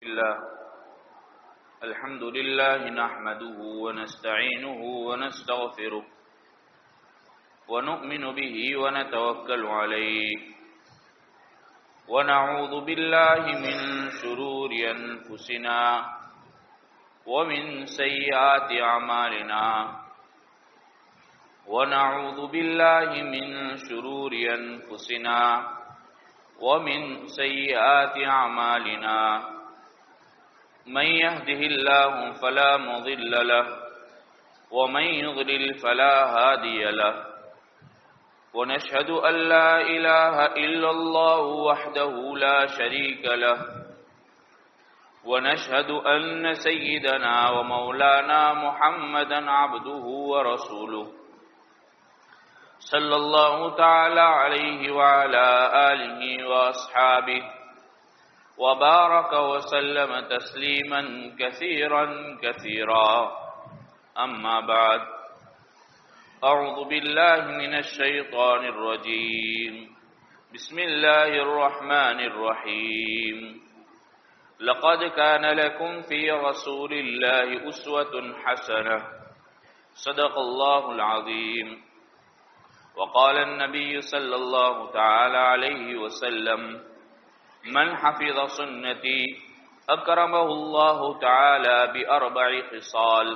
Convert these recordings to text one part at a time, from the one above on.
الله الحمد لله نحمده ونستعينه ونستغفره ونؤمن به ونتوكل عليه ونعوذ بالله من شرور أنفسنا ومن سيئات أعمالنا ونعوذ بالله من شرور أنفسنا ومن سيئات أعمالنا من يهده الله فلا مضل له ومن يضلل فلا هادي له ونشهد أن لا إله إلا الله وحده لا شريك له ونشهد أن سيدنا ومولانا محمدا عبده ورسوله صلى الله تعالى عليه وعلى آله وأصحابه وبارك وسلم تسليما كثيرا كثيرا أما بعد أعوذ بالله من الشيطان الرجيم بسم الله الرحمن الرحيم لقد كان لكم في رسول الله أسوة حسنة صدق الله العظيم وقال النبي صلى الله تعالى عليه وسلم من حفظ سنتي أكرمه الله تعالى بأربع خصال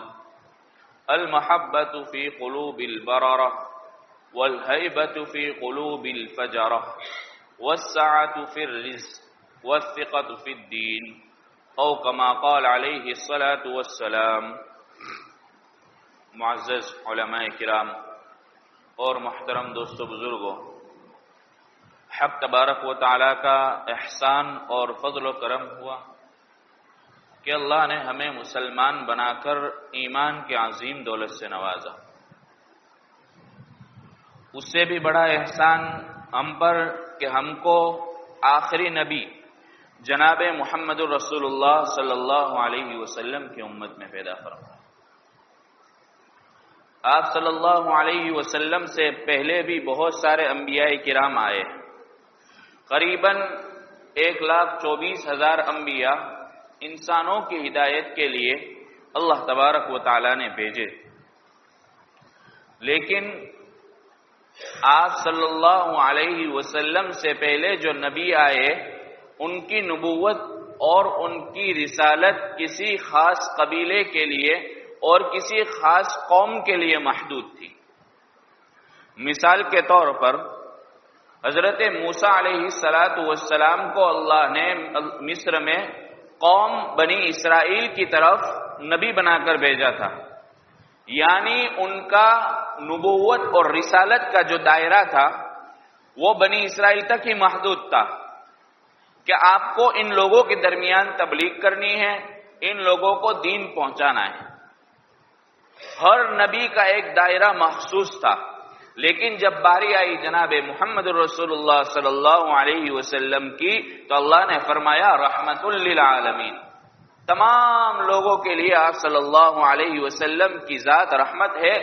المحبة في قلوب البررة والهيبة في قلوب الفجرة والسعة في الرزق والثقة في الدين أو كما قال عليه الصلاة والسلام. معزز علماء کرام اور محترم دوستو بزرگوں، حق تبارک و تعالیٰ کا احسان اور فضل و کرم ہوا کہ اللہ نے ہمیں مسلمان بنا کر ایمان کے عظیم دولت سے نوازا. اس سے بھی بڑا احسان ہم پر کہ ہم کو آخری نبی جناب محمد رسول اللہ صلی اللہ علیہ وسلم کی امت میں پیدا فرمایا. آپ صلی اللہ علیہ وسلم سے پہلے بھی بہت سارے انبیاء کرام آئے. قریباً 1,24,000 انبیاء انسانوں کی ہدایت کے لیے اللہ تبارک و تعالی نے بھیجے، لیکن آپ صلی اللہ علیہ وسلم سے پہلے جو نبی آئے ان کی نبوت اور ان کی رسالت کسی خاص قبیلے کے لیے اور کسی خاص قوم کے لیے محدود تھی. مثال کے طور پر حضرت موسیٰ علیہ السلام کو اللہ نے مصر میں قوم بنی اسرائیل کی طرف نبی بنا کر بھیجا تھا، یعنی ان کا نبوت اور رسالت کا جو دائرہ تھا وہ بنی اسرائیل تک ہی محدود تھا کہ آپ کو ان لوگوں کے درمیان تبلیغ کرنی ہے، ان لوگوں کو دین پہنچانا ہے. ہر نبی کا ایک دائرہ مخصوص تھا، لیکن جب باری آئی جناب محمد رسول اللہ صلی اللہ علیہ وسلم کی تو اللہ نے فرمایا رحمت للعالمین، تمام لوگوں کے لیے آپ صلی اللہ علیہ وسلم کی ذات رحمت ہے.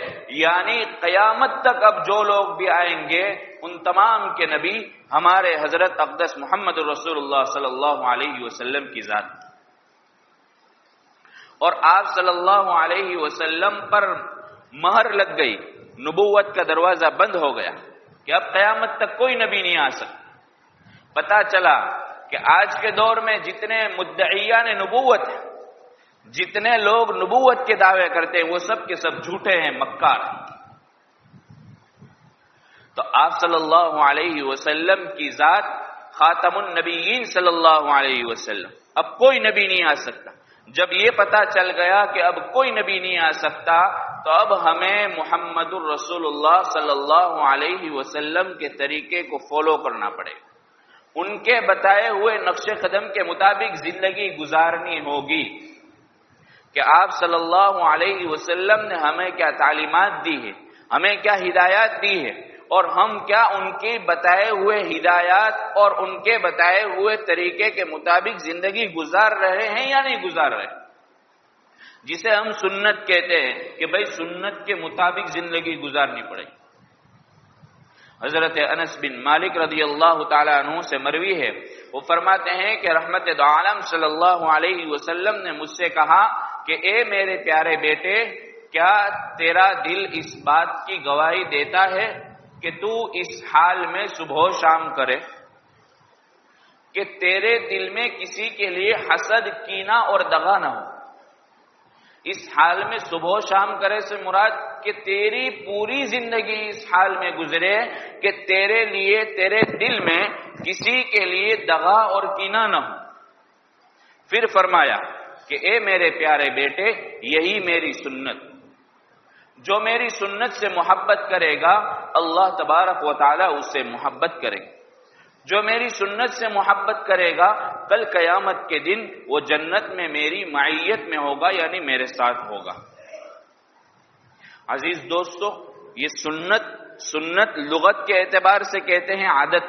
یعنی قیامت تک اب جو لوگ بھی آئیں گے ان تمام کے نبی ہمارے حضرت اقدس محمد رسول اللہ صلی اللہ علیہ وسلم کی ذات. اور آپ صلی اللہ علیہ وسلم پر مہر لگ گئی، نبوت کا دروازہ بند ہو گیا کہ اب قیامت تک کوئی نبی نہیں آ سکتا. پتہ چلا کہ آج کے دور میں جتنے مدعیان نبوت ہیں، جتنے لوگ نبوت کے دعوے کرتے ہیں، وہ سب کے سب جھوٹے ہیں، مکار ہیں. تو آپ صلی اللہ علیہ وسلم کی ذات خاتم النبیین صلی اللہ علیہ وسلم، اب کوئی نبی نہیں آ سکتا. جب یہ پتہ چل گیا کہ اب کوئی نبی نہیں آ سکتا تو اب ہمیں محمد الرسول اللہ صلی اللہ علیہ وسلم کے طریقے کو فالو کرنا پڑے گا، ان کے بتائے ہوئے نقش قدم کے مطابق زندگی گزارنی ہوگی کہ آپ صلی اللہ علیہ وسلم نے ہمیں کیا تعلیمات دی ہے، ہمیں کیا ہدایات دی ہے، اور ہم کیا ان کی بتائے ہوئے ہدایات اور ان کے بتائے ہوئے طریقے کے مطابق زندگی گزار رہے ہیں یا نہیں گزار رہے. جسے ہم سنت کہتے ہیں کہ بھئی سنت کے مطابق زندگی گزارنی پڑے گی. حضرت انس بن مالک رضی اللہ تعالیٰ عنہ سے مروی ہے، وہ فرماتے ہیں کہ رحمت دو عالم صلی اللہ علیہ وسلم نے مجھ سے کہا کہ اے میرے پیارے بیٹے، کیا تیرا دل اس بات کی گواہی دیتا ہے کہ تو اس حال میں صبح و شام کرے کہ تیرے دل میں کسی کے لیے حسد، کینہ اور دغا نہ ہو؟ اس حال میں صبح و شام کرے سے مراد کہ تیری پوری زندگی اس حال میں گزرے کہ تیرے لیے، تیرے دل میں کسی کے لیے دغا اور کینہ نہ ہو۔ پھر فرمایا کہ اے میرے پیارے بیٹے، یہی میری سنت، جو میری سنت سے محبت کرے گا اللہ تبارک و تعالی اس سے محبت کرے گا، جو میری سنت سے محبت کرے گا کل قیامت کے دن وہ جنت میں میری معیت میں ہوگا، یعنی میرے ساتھ ہوگا۔ عزیز دوستو، یہ سنت لغت کے اعتبار سے کہتے ہیں عادت،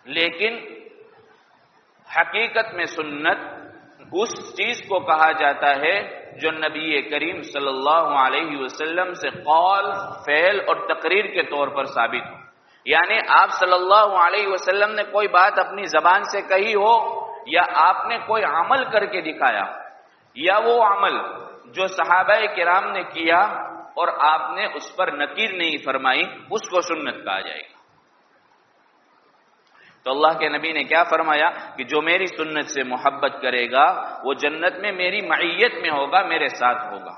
لیکن حقیقت میں سنت اس چیز کو کہا جاتا ہے جو نبی کریم صلی اللہ علیہ وسلم سے قول، فعل اور تقریر کے طور پر ثابت ہو، یعنی آپ صلی اللہ علیہ وسلم نے کوئی بات اپنی زبان سے کہی ہو، یا آپ نے کوئی عمل کر کے دکھایا، یا وہ عمل جو صحابہ کرام نے کیا اور آپ نے اس پر نکیر نہیں فرمائی، اس کو سنت کہا جائے گا۔ تو اللہ کے نبی نے کیا فرمایا کہ جو میری سنت سے محبت کرے گا وہ جنت میں میری معیت میں ہوگا، میرے ساتھ ہوگا۔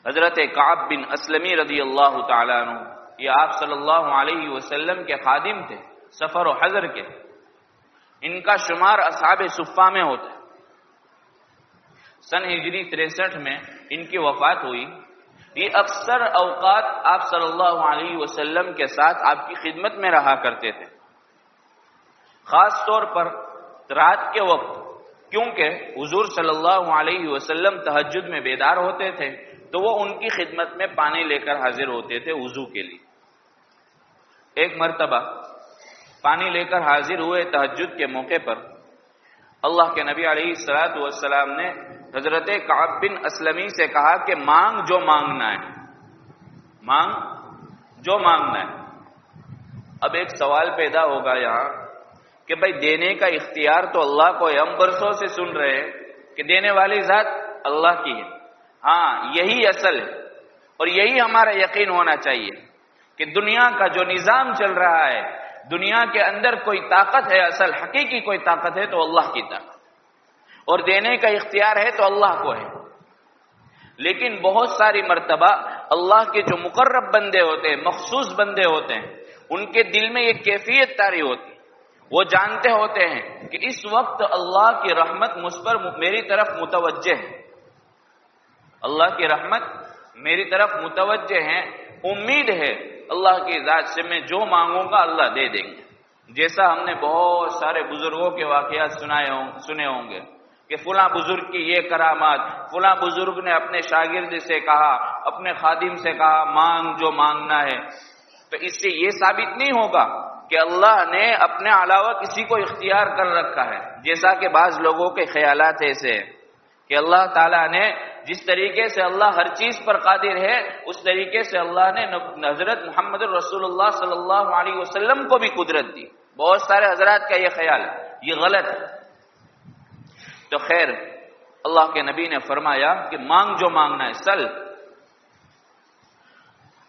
حضرت کعب بن اسلمی رضی اللہ تعالیٰ عنہ، یہ آپ صلی اللہ علیہ وسلم کے خادم تھے، سفر و حضر کے، ان کا شمار اصحاب صفہ میں ہوتا ہے۔ سن ہجری 63 میں ان کی وفات ہوئی۔ یہ اکثر اوقات آپ صلی اللہ علیہ وسلم کے ساتھ آپ کی خدمت میں رہا کرتے تھے، خاص طور پر رات کے وقت، کیونکہ حضور صلی اللہ علیہ وسلم تہجد میں بیدار ہوتے تھے تو وہ ان کی خدمت میں پانی لے کر حاضر ہوتے تھے وضو کے لیے۔ ایک مرتبہ پانی لے کر حاضر ہوئے تہجد کے موقع پر، اللہ کے نبی علیہ الصلوۃ والسلام نے حضرت کعب بن اسلمی سے کہا کہ مانگ جو مانگنا ہے، مانگ جو مانگنا ہے۔ اب ایک سوال پیدا ہوگا یہاں کہ بھائی دینے کا اختیار تو اللہ کو ہے، ہم برسوں سے سن رہے ہیں کہ دینے والی ذات اللہ کی ہے، ہاں یہی اصل ہے، اور یہی ہمارا یقین ہونا چاہیے کہ دنیا کا جو نظام چل رہا ہے، دنیا کے اندر کوئی طاقت ہے، اصل حقیقی کوئی طاقت ہے تو اللہ کی طاقت، اور دینے کا اختیار ہے تو اللہ کو ہے۔ لیکن بہت ساری مرتبہ اللہ کے جو مقرب بندے ہوتے ہیں، مخصوص بندے ہوتے ہیں، ان کے دل میں یہ کیفیت طاری ہوتی ہے، وہ جانتے ہوتے ہیں کہ اس وقت اللہ کی رحمت مجھ پر، میری طرف متوجہ ہے، اللہ کی رحمت میری طرف متوجہ ہے، امید ہے اللہ کی ذات سے میں جو مانگوں گا اللہ دے دیں گے۔ جیسا ہم نے بہت سارے بزرگوں کے واقعات سنے ہوں گے کہ فلاں بزرگ کی یہ کرامات، فلاں بزرگ نے اپنے شاگرد سے کہا، اپنے خادم سے کہا مانگ جو مانگنا ہے۔ تو اس سے یہ ثابت نہیں ہوگا کہ اللہ نے اپنے علاوہ کسی کو اختیار کر رکھا ہے، جیسا کہ بعض لوگوں کے خیالات ایسے ہیں کہ اللہ تعالیٰ نے جس طریقے سے اللہ ہر چیز پر قادر ہے، اس طریقے سے اللہ نے حضرت محمد رسول اللہ صلی اللہ علیہ وسلم کو بھی قدرت دی۔ بہت سارے حضرات کا یہ خیال ہے، یہ غلط ہے۔ تو خیر، اللہ کے نبی نے فرمایا کہ مانگ جو مانگنا ہے سل۔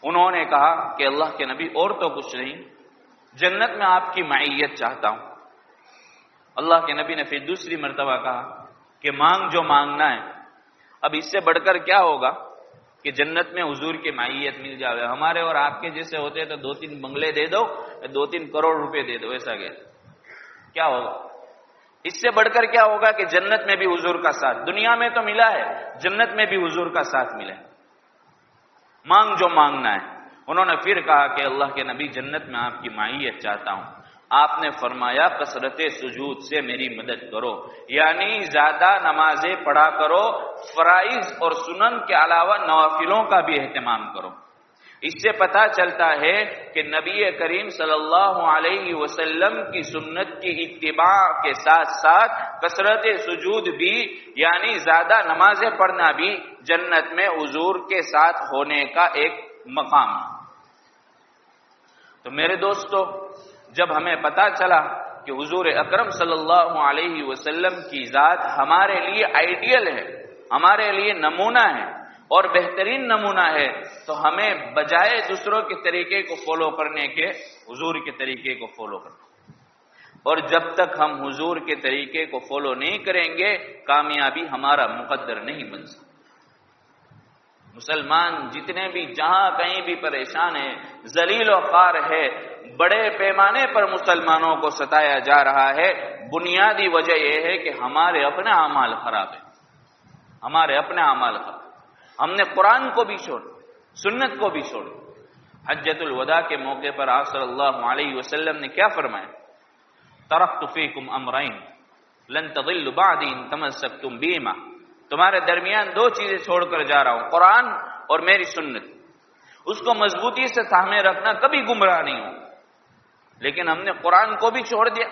انہوں نے کہا کہ اللہ کے نبی اور تو کچھ نہیں، جنت میں آپ کی معیت چاہتا ہوں۔ اللہ کے نبی نے پھر دوسری مرتبہ کہا کہ مانگ جو مانگنا ہے۔ اب اس سے بڑھ کر کیا ہوگا کہ جنت میں حضور کی معیت مل جائے۔ ہمارے اور آپ کے جیسے ہوتے تو 2-3 بنگلے دے دو، 2-3 کروڑ روپے دے دو، ایسا کیا ہوگا؟ اس سے بڑھ کر کیا ہوگا کہ جنت میں بھی حضور کا ساتھ، دنیا میں تو ملا ہے، جنت میں بھی حضور کا ساتھ ملے۔ مانگ جو مانگنا ہے۔ انہوں نے پھر کہا کہ اللہ کے نبی جنت میں آپ کی معیت چاہتا ہوں۔ آپ نے فرمایا کثرت سجود سے میری مدد کرو، یعنی زیادہ نمازیں پڑھا کرو، فرائض اور سنن کے علاوہ نوافلوں کا بھی اہتمام کرو۔ اس سے پتہ چلتا ہے کہ نبی کریم صلی اللہ علیہ وسلم کی سنت کی اتباع کے ساتھ ساتھ کثرت سجود بھی، یعنی زیادہ نمازیں پڑھنا بھی جنت میں حضور کے ساتھ ہونے کا ایک مقام ہے۔ تو میرے دوستو، جب ہمیں پتا چلا کہ حضور اکرم صلی اللہ علیہ وسلم کی ذات ہمارے لیے آئیڈیل ہے، ہمارے لیے نمونہ ہے اور بہترین نمونہ ہے، تو ہمیں بجائے دوسروں کے طریقے کو فالو کرنے کے حضور کے طریقے کو فالو کرنا۔ اور جب تک ہم حضور کے طریقے کو فالو نہیں کریں گے، کامیابی ہمارا مقدر نہیں بن سکتا۔ مسلمان جتنے بھی جہاں کہیں بھی پریشان ہیں، ذلیل و خوار ہے، بڑے پیمانے پر مسلمانوں کو ستایا جا رہا ہے، بنیادی وجہ یہ ہے کہ ہمارے اپنے اعمال خراب ہیں، ہمارے اپنے اعمال خراب۔ ہم نے قرآن کو بھی چھوڑا، سنت کو بھی چھوڑا۔ حجۃ الوداع کے موقع پر آپ صلی اللہ علیہ وسلم نے کیا فرمایا؟ ترکت فیکم امرین لن تضلوا بعدی ان تمسکتم بہما، تمہارے درمیان دو چیزیں چھوڑ کر جا رہا ہوں، قرآن اور میری سنت۔ اس کو مضبوطی سے تھامے رکھنا، کبھی گمراہ نہیں ہو۔ لیکن ہم نے قرآن کو بھی چھوڑ دیا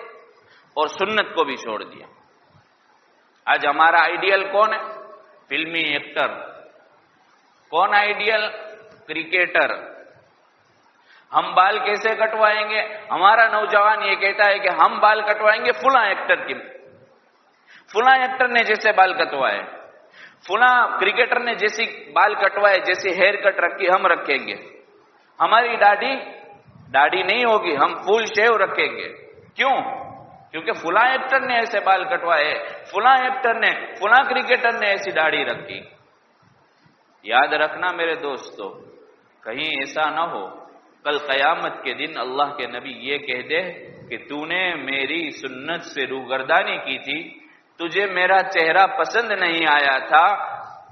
اور سنت کو بھی چھوڑ دیا۔ آج ہمارا آئیڈیل کون ہے؟ فلمی ایکٹر۔ کون آئیڈیل؟ کرکٹر۔ ہم بال کیسے کٹوائیں گے؟ ہمارا نوجوان یہ کہتا ہے کہ ہم بال کٹوائیں گے فلاں ایکٹر کی، فلاں ایکٹر نے جیسے بال کٹوائے، فلاں کرکٹر نے جیسی بال کٹوائے، جیسی ہیئر کٹ رکھی ہم رکھیں گے۔ ہماری داڑھی نہیں ہوگی، ہم فل شیو رکھیں گے۔ کیوں؟ کیونکہ فلاں ایکٹر نے ایسے بال کٹوائے، فلاں ایکٹر نے، فلاں کرکٹر نے ایسی داڑھی رکھی۔ یاد رکھنا میرے دوستو، کہیں ایسا نہ ہو کل قیامت کے دن اللہ کے نبی یہ کہہ دے کہ تو نے میری سنت سے روگردانی کی تھی، تجھے میرا چہرہ پسند نہیں آیا تھا،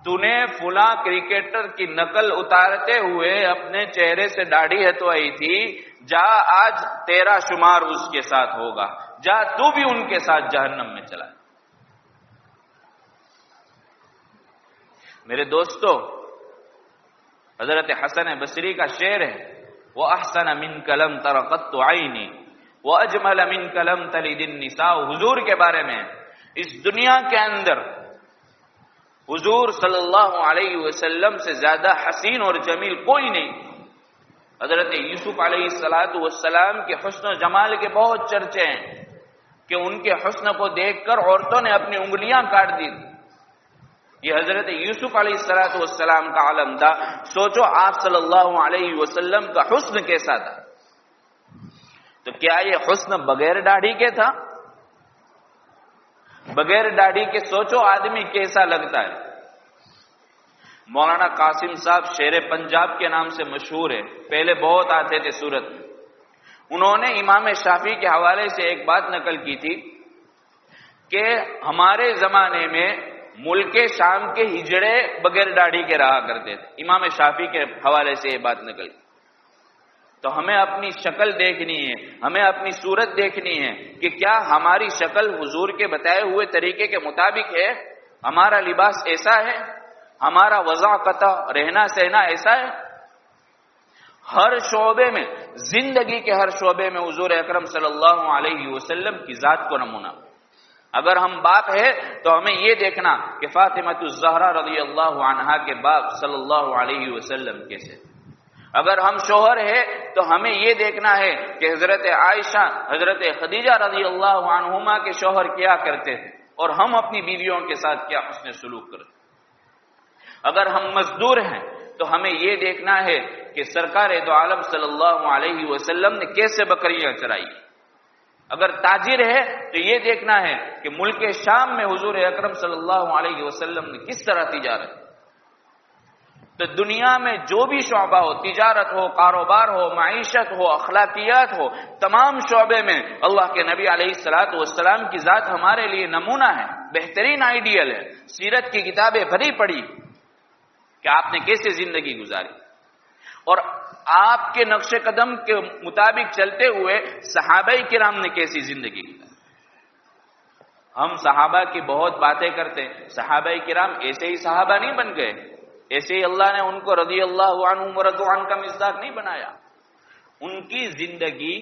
تو نے فلاں کرکٹر کی نقل اتارتے ہوئے اپنے چہرے سے داڑھی ہٹوائی تھی، جا آج تیرا شمار اس کے ساتھ ہوگا، جا تو بھی ان کے ساتھ جہنم میں چلا۔ میرے دوستو، حضرت حسن بصری کا شعر ہے، وَأَحْسَنَ مِنْكَ لَمْ تَرَ قَطُّ عَيْنِي وَأَجْمَلَ مِنْكَ لَمْ تَلِدِ النِّسَاءُ۔ حضور کے بارے میں اس دنیا کے اندر حضور صلی اللہ علیہ وسلم سے زیادہ حسین اور جمیل کوئی نہیں۔ حضرت یوسف علیہ السلام کے حسن و جمال کے بہت چرچے ہیں کہ ان کے حسن کو دیکھ کر عورتوں نے اپنی انگلیاں کاٹ دی۔ یہ حضرت یوسف علیہ السلام کا عالم تھا۔ سوچو آپ صلی اللہ علیہ وسلم کا حسن کیسا تھا۔ تو کیا یہ حسن بغیر داڑھی کے تھا؟ بغیر داڑھی کے سوچو آدمی کیسا لگتا ہے۔ مولانا قاسم صاحب شیر پنجاب کے نام سے مشہور ہے، پہلے بہت آتے تھے سورت میں۔ انہوں نے امام شافعی کے حوالے سے ایک بات نقل کی تھی کہ ہمارے زمانے میں ملک شام کے ہجڑے بغیر داڑھی کے رہا کرتے تھے۔ امام شافعی کے حوالے سے یہ بات نقل کی۔ تو ہمیں اپنی شکل دیکھنی ہے، ہمیں اپنی صورت دیکھنی ہے کہ کیا ہماری شکل حضور کے بتائے ہوئے طریقے کے مطابق ہے، ہمارا لباس ایسا ہے، ہمارا وضاقت رہنا سہنا ایسا ہے۔ ہر شعبے میں، زندگی کے ہر شعبے میں حضور اکرم صلی اللہ علیہ وسلم کی ذات کو نمونہ۔ اگر ہم باپ ہے تو ہمیں یہ دیکھنا کہ فاطمہ الزہرا رضی اللہ عنہا کے باپ صلی اللہ علیہ وسلم کیسے۔ اگر ہم شوہر ہے تو ہمیں یہ دیکھنا ہے کہ حضرت عائشہ، حضرت خدیجہ رضی اللہ عنہما کے شوہر کیا کرتے تھے اور ہم اپنی بیویوں کے ساتھ کیا حسن سلوک کرتے۔ اگر ہم مزدور ہیں تو ہمیں یہ دیکھنا ہے کہ سرکار دو عالم صلی اللہ علیہ وسلم نے کیسے بکریاں چرائی۔ اگر تاجر ہے تو یہ دیکھنا ہے کہ ملک شام میں حضور اکرم صلی اللہ علیہ وسلم نے کس طرح تجارت۔ تو دنیا میں جو بھی شعبہ ہو، تجارت ہو، کاروبار ہو، معیشت ہو، اخلاقیات ہو، تمام شعبے میں اللہ کے نبی علیہ السلام کی ذات ہمارے لیے نمونہ ہے، بہترین آئیڈیل ہے۔ سیرت کی کتابیں بھری پڑی کہ آپ نے کیسے زندگی گزاری، اور آپ کے نقش قدم کے مطابق چلتے ہوئے صحابہ کرام نے کیسی زندگی گزاری۔ ہم صحابہ کی بہت باتیں کرتے ہیں، صحابہ کرام ایسے ہی صحابہ نہیں بن گئے، ایسے ہی اللہ نے ان کو رضی اللہ عنہم ورضوا عنہ کا مصداق نہیں بنایا۔ ان کی زندگی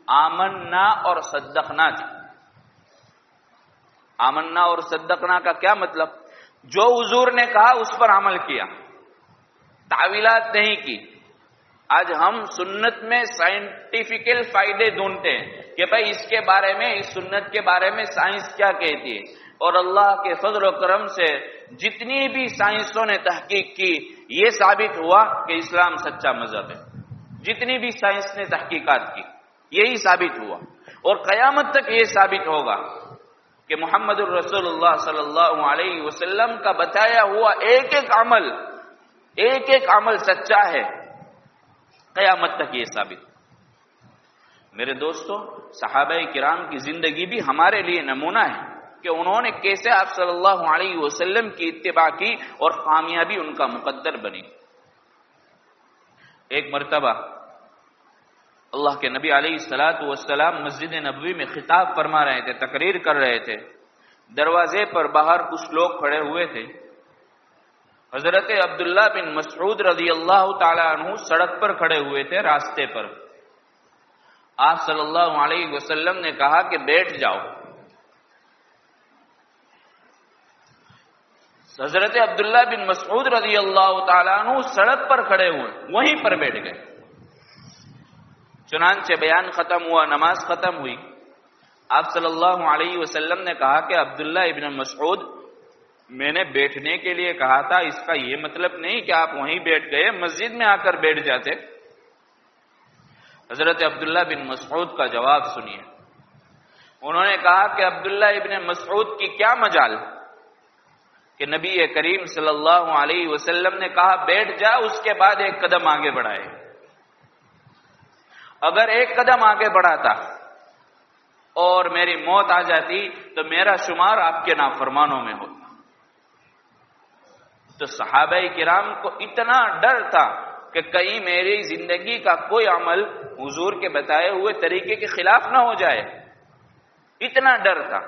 آمنا اور صدقنا تھی۔ آمنا اور صدقنا کا کیا مطلب؟ جو حضور نے کہا اس پر عمل کیا، تعویلات نہیں کی، آج ہم سنت میں سائنٹیفیکل فائدے ڈھونڈتے ہیں کہ بھائی اس کے بارے میں، اس سنت کے بارے میں سائنس کیا کہتی ہے، اور اللہ کے فضل و کرم سے جتنی بھی سائنسوں نے تحقیق کی یہ ثابت ہوا کہ اسلام سچا مذہب ہے. جتنی بھی سائنس نے تحقیقات کی یہی ثابت ہوا، اور قیامت تک یہ ثابت ہوگا کہ محمد الرسول اللہ صلی اللہ علیہ وسلم کا بتایا ہوا ایک ایک عمل سچا ہے. قیامت تک یہ ثابت. میرے دوستو، صحابہ کرام کی زندگی بھی ہمارے لیے نمونہ ہے کہ انہوں نے کیسے آپ صلی اللہ علیہ وسلم کی اتباع کی اور کامیابی ان کا مقدر بنی. ایک مرتبہ اللہ کے نبی علیہ السلام مسجد نبوی میں خطاب فرما رہے تھے، تقریر کر رہے تھے. دروازے پر باہر کچھ لوگ کھڑے ہوئے تھے. حضرت عبداللہ بن مسعود رضی اللہ تعالی عنہ سڑک پر کھڑے ہوئے تھے، راستے پر. آپ صلی اللہ علیہ وسلم نے کہا کہ بیٹھ جاؤ. حضرت عبداللہ بن مسعود رضی اللہ تعالیٰ عنہ سڑک پر کھڑے ہوئے، وہیں پر بیٹھ گئے. چنانچہ بیان ختم ہوا، نماز ختم ہوئی. آپ صلی اللہ علیہ وسلم نے کہا کہ عبداللہ ابن مسعود، میں نے بیٹھنے کے لیے کہا تھا، اس کا یہ مطلب نہیں کہ آپ وہیں بیٹھ گئے، مسجد میں آ کر بیٹھ جاتے. حضرت عبداللہ بن مسعود کا جواب سنیے. انہوں نے کہا کہ عبداللہ ابن مسعود کی کیا مجال کہ نبی کریم صلی اللہ علیہ وسلم نے کہا بیٹھ جا، اس کے بعد ایک قدم آگے بڑھائے. اگر ایک قدم آگے بڑھاتا اور میری موت آ جاتی تو میرا شمار آپ کے نافرمانوں میں ہوتا. تو صحابہ کرام کو اتنا ڈر تھا کہ کہیں میری زندگی کا کوئی عمل حضور کے بتائے ہوئے طریقے کے خلاف نہ ہو جائے، اتنا ڈر تھا.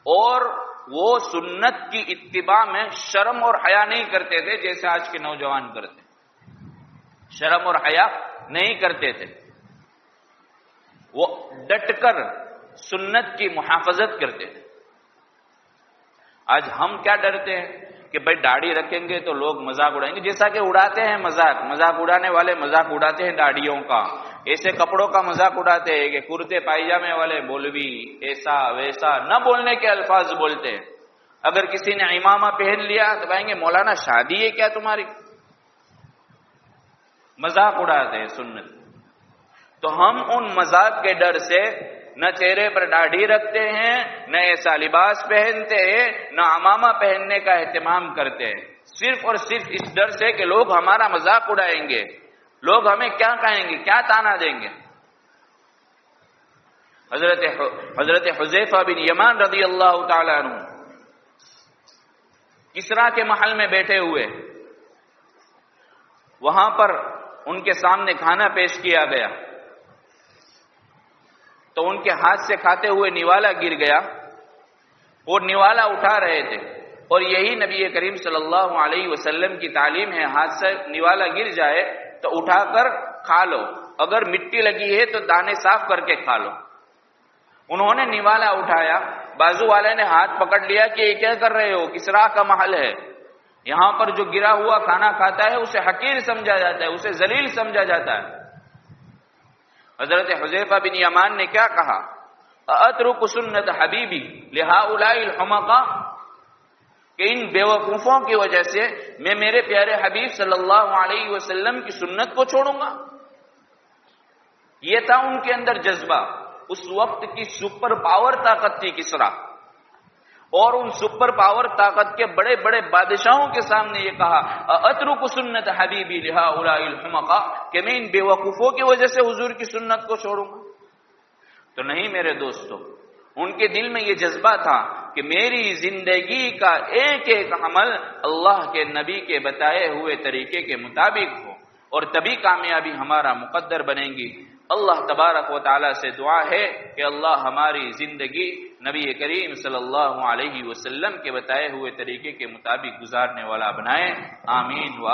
اور وہ سنت کی اتباع میں شرم اور حیا نہیں کرتے تھے جیسے آج کے نوجوان کرتے. شرم اور حیا نہیں کرتے تھے، وہ ڈٹ کر سنت کی محافظت کرتے تھے. آج ہم کیا ڈرتے ہیں کہ بھائی داڑھی رکھیں گے تو لوگ مذاق اڑائیں گے، جیسا کہ اڑاتے ہیں مذاق اڑانے والے مذاق اڑاتے ہیں داڑھیوں کا. ایسے کپڑوں کا مذاق اڑاتے ہیں کہ کرتے پائجامے والے مولوی ایسا ویسا نہ بولنے کے الفاظ بولتے ہیں. اگر کسی نے امامہ پہن لیا تو کہیں گے مولانا شادی ہے کیا تمہاری؟ مذاق اڑاتے ہیں سنت. تو ہم ان مذاق کے ڈر سے نہ چہرے پر داڑھی رکھتے ہیں، نہ ایسا لباس پہنتے ہیں، نہ عمامہ پہننے کا اہتمام کرتے ہیں، صرف اور صرف اس ڈر سے کہ لوگ ہمارا مذاق اڑائیں گے، لوگ ہمیں کیا کہیں گے، کیا تانا دیں گے. حضرت حذیفہ بن یمان رضی اللہ تعالی عنہ کسرا کے محل میں بیٹھے ہوئے، وہاں پر ان کے سامنے کھانا پیش کیا گیا تو ان کے ہاتھ سے کھاتے ہوئے نوالا گر گیا. اور نوالا اٹھا رہے تھے، اور یہی نبی کریم صلی اللہ علیہ وسلم کی تعلیم ہے، ہاتھ سے نوالا گر جائے تو اٹھا کر کھا لو، اگر مٹی لگی ہے تو دانے صاف کر کے کھا لو. انہوں نے نوالا اٹھایا، بازو والے نے ہاتھ پکڑ لیا کہ یہ کیا کر رہے ہو، کسرا کا محل ہے، یہاں پر جو گرا ہوا کھانا کھاتا ہے اسے حقیر سمجھا جاتا ہے، اسے ذلیل سمجھا جاتا ہے. حضرت حذیفہ بن یمان نے کیا کہا، اترک سنت حبیبی لہؤلاء الحمقاء، کہ ان بیوقوفوں کی وجہ سے میں میرے پیارے حبیب صلی اللہ علیہ وسلم کی سنت کو چھوڑوں گا. یہ تھا ان کے اندر جذبہ. اس وقت کی سپر پاور طاقت تھی کسرا، اور ان سپر پاور طاقت کے بڑے بڑے بادشاہوں کے سامنے یہ کہا اترک سنت حبیبی لہؤلاء الحمقاء، کہ میں ان بیوقوفوں کی وجہ سے حضور کی سنت کو چھوڑوں گا. تو نہیں میرے دوستو، ان کے دل میں یہ جذبہ تھا کہ میری زندگی کا ایک ایک عمل اللہ کے نبی کے بتائے ہوئے طریقے کے مطابق ہو، اور تبھی کامیابی ہمارا مقدر بنے گی. اللہ تبارک و تعالی سے دعا ہے کہ اللہ ہماری زندگی نبی کریم صلی اللہ علیہ وسلم کے بتائے ہوئے طریقے کے مطابق گزارنے والا بنائے. آمین.